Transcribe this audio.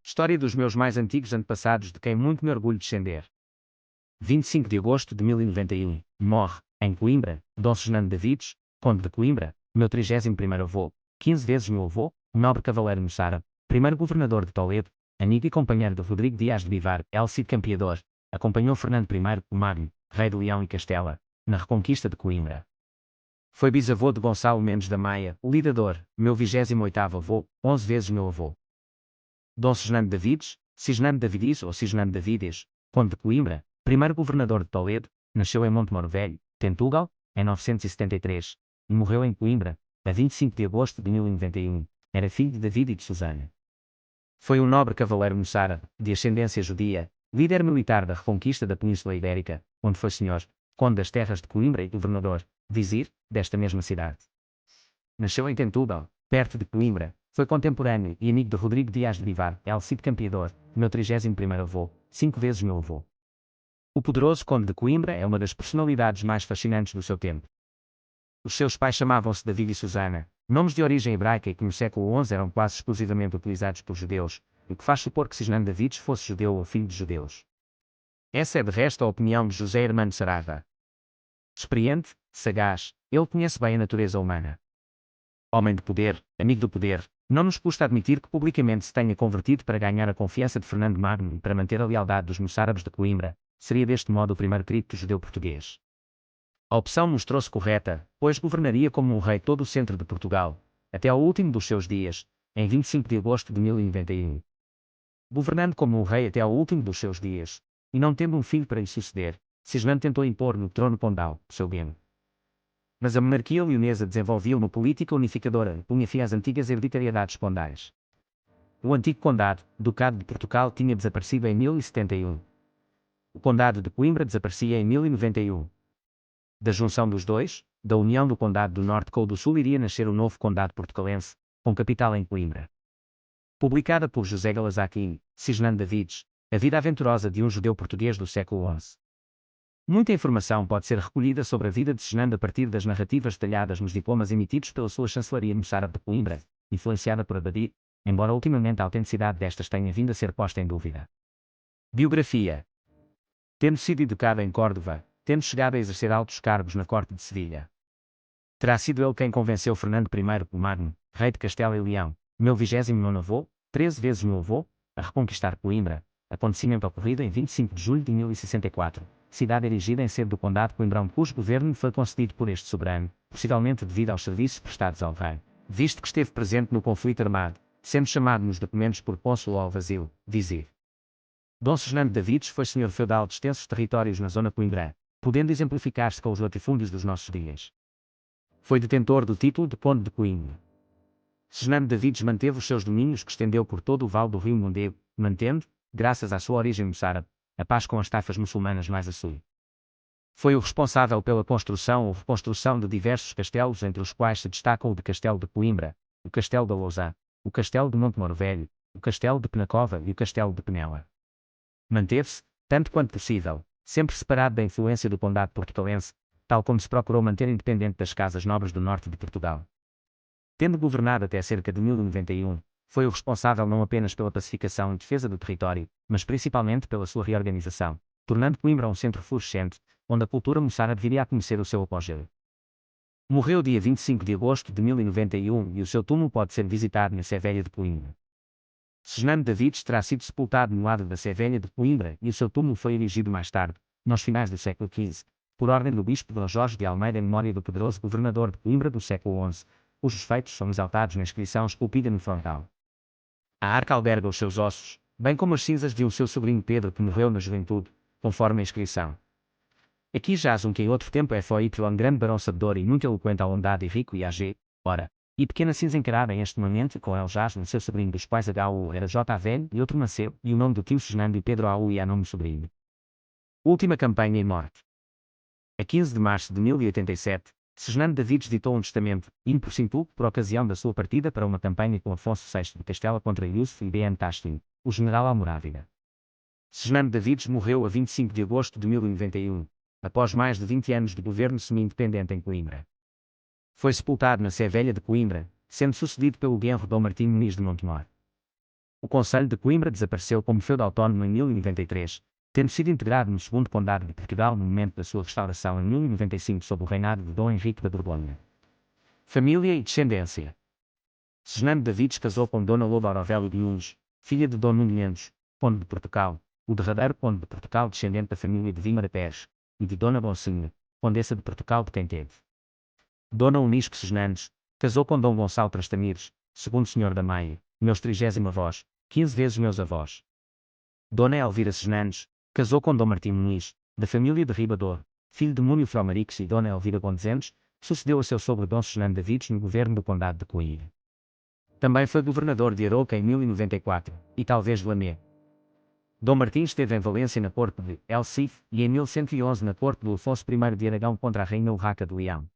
História dos meus mais antigos antepassados de quem muito me orgulho descender. 25 de agosto de 1091. Morre, em Coimbra, Dom Fernando Davides, Conde de Coimbra, meu 31º avô, 15 vezes meu avô, nobre cavaleiro moçárabe, primeiro governador de Toledo, amigo e companheiro de Rodrigo Dias de Vivar, El Cid Campeador, acompanhou Fernando I, o Magno, rei de Leão e Castela, na reconquista de Coimbra. Foi bisavô de Gonçalo Mendes da Maia, o lidador, meu 28º avô, 11 vezes meu avô. Dom Fernando Davides, Cisnando Davidis ou Cisnando Davides, Conde de Coimbra, primeiro governador de Toledo, nasceu em Montemor Velho, Tentugal, em 973, e morreu em Coimbra, a 25 de agosto de 1091. Era filho de David e de Susana. Foi um nobre cavaleiro moçárabe, de ascendência judia, líder militar da reconquista da Península Ibérica, onde foi senhor, conde das terras de Coimbra e governador, vizir, desta mesma cidade. Nasceu em Tentugal, perto de Coimbra. Foi contemporâneo e amigo de Rodrigo Dias de Vivar, El Cid Campeador, meu 31º avô, 5 vezes meu avô. O poderoso Conde de Coimbra é uma das personalidades mais fascinantes do seu tempo. Os seus pais chamavam-se David e Susana, nomes de origem hebraica e que no século XI eram quase exclusivamente utilizados por judeus, o que faz supor que Cisnando Davides fosse judeu ou filho de judeus. Essa é de resto a opinião de José Hermano Saraiva. Experiente, sagaz, ele conhece bem a natureza humana. Homem de poder, amigo do poder, não nos custa admitir que publicamente se tenha convertido para ganhar a confiança de Fernando Magno e para manter a lealdade dos moçárabes de Coimbra, seria deste modo o primeiro cripto judeu português. A opção mostrou-se correta, pois governaria como um rei todo o centro de Portugal, até ao último dos seus dias, em 25 de agosto de 1091. Governando como um rei até ao último dos seus dias, e não tendo um filho para lhe suceder, Cisnando tentou impor no trono condal, seu bem. Mas a monarquia leonesa desenvolvia uma política unificadora, punha fim às antigas hereditariedades condais. O antigo condado, Ducado de Portugal, tinha desaparecido em 1071. O condado de Coimbra desaparecia em 1091. Da junção dos dois, da união do condado do Norte com o do Sul, iria nascer o novo condado portucalense, com capital em Coimbra. Publicada por José Galazaqui, Cisnando Davides, A Vida Aventurosa de um Judeu Português do século XI. Muita informação pode ser recolhida sobre a vida de Cisnando a partir das narrativas detalhadas nos diplomas emitidos pela sua chancelaria moçárabe de Coimbra, influenciada por Abadi, embora ultimamente a autenticidade destas tenha vindo a ser posta em dúvida. Biografia. Tendo sido educado em Córdoba, tendo chegado a exercer altos cargos na corte de Sevilha. Terá sido ele quem convenceu Fernando I, o Magno, rei de Castela e Leão, meu 29º avô, 13 vezes meu avô, a reconquistar Coimbra, acontecimento ocorrido em 25 de julho de 1064. Cidade erigida em sede do Condado de Coimbrão, cujo governo foi concedido por este soberano, possivelmente devido aos serviços prestados ao rei, visto que esteve presente no conflito armado, sendo chamado nos documentos por Pôncio Alvazil, vizir. Dom Fernando Davides foi senhor feudal de extensos territórios na zona coimbrã, podendo exemplificar-se com os latifúndios dos nossos dias. Foi detentor do título de Conde de Coimbra. Fernando Davides manteve os seus domínios que estendeu por todo o vale do rio Mondego, mantendo, graças à sua origem moçárabe, a paz com as taifas muçulmanas mais a sul. Foi o responsável pela construção ou reconstrução de diversos castelos, entre os quais se destacam o de Castelo de Coimbra, o Castelo da Lousã, o Castelo de Montemor Velho, o Castelo de Penacova e o Castelo de Penela. Manteve-se, tanto quanto possível, sempre separado da influência do condado portucalense, tal como se procurou manter independente das casas nobres do norte de Portugal. Tendo governado até cerca de 1091, foi o responsável não apenas pela pacificação e defesa do território, mas principalmente pela sua reorganização, tornando Coimbra um centro florescente, onde a cultura moçárabe viria a conhecer o seu apogeu. Morreu dia 25 de agosto de 1091 e o seu túmulo pode ser visitado na Sé Velha de Coimbra. Cisnando Davides terá sido sepultado no lado da Sé Velha de Coimbra e o seu túmulo foi erigido mais tarde, nos finais do século XV, por ordem do bispo D. Jorge de Almeida em memória do poderoso governador de Coimbra do século XI, cujos feitos são exaltados na inscrição esculpida no frontal. A arca alberga os seus ossos, bem como as cinzas de um seu sobrinho Pedro que morreu na juventude, conforme a inscrição. Aqui jaz um que em outro tempo foi grande barão sabedor e muito eloquente à bondade e rico e ag, ora, e pequena cinza encarada em este momento com ele jaz um seu sobrinho dos quais H.U. era J. velho e outro Maceu, e o nome do tio Fernando e Pedro A.U. e a nome sobrinho. Última campanha e morte. A 15 de março de 1087, Cisnando Davides ditou um testamento, in por simple, por ocasião da sua partida para uma campanha com Afonso VI de Castela contra Yusuf ibn Taslim, o general almorávida. Cisnando Davides morreu a 25 de agosto de 1091, após mais de 20 anos de governo semi-independente em Coimbra. Foi sepultado na Sé Velha de Coimbra, sendo sucedido pelo genro Dom Martim Muniz de Montemor. O Conselho de Coimbra desapareceu como feudo autónomo em 1093, tendo sido integrado no segundo Condado de Portugal no momento da sua restauração em 1095 sob o reinado de Dom Henrique da Borgonha. Família e descendência. Seznano Davides casou com Dona Loba Orovélia de Nunes, filha de Dom Nuno Mendes, conde de Portugal, o derradeiro conde de Portugal descendente da família de Vímara Pérez, e de Dona Bonsinha, condessa de Portugal de quem teve. Dona Unisque Seznanes, casou com Dom Gonçalo Trastamires, segundo senhor da Maia, meus 30 avós, 15 vezes meus avós. Dona Elvira Seznanes, casou com Dom Martim Muniz, da família de Ribador, filho de Múnio Fromarix e Dona Elvira Gondesentes, sucedeu a seu sogro Dom Seznano Davides no governo do Condado de Coimbra. Também foi governador de Arouca em 1094, e talvez de Lamé. Dom Martins esteve em Valência na corte de El Cid e em 1111 na corte do Afonso I de Aragão contra a rainha Urraca de Leão.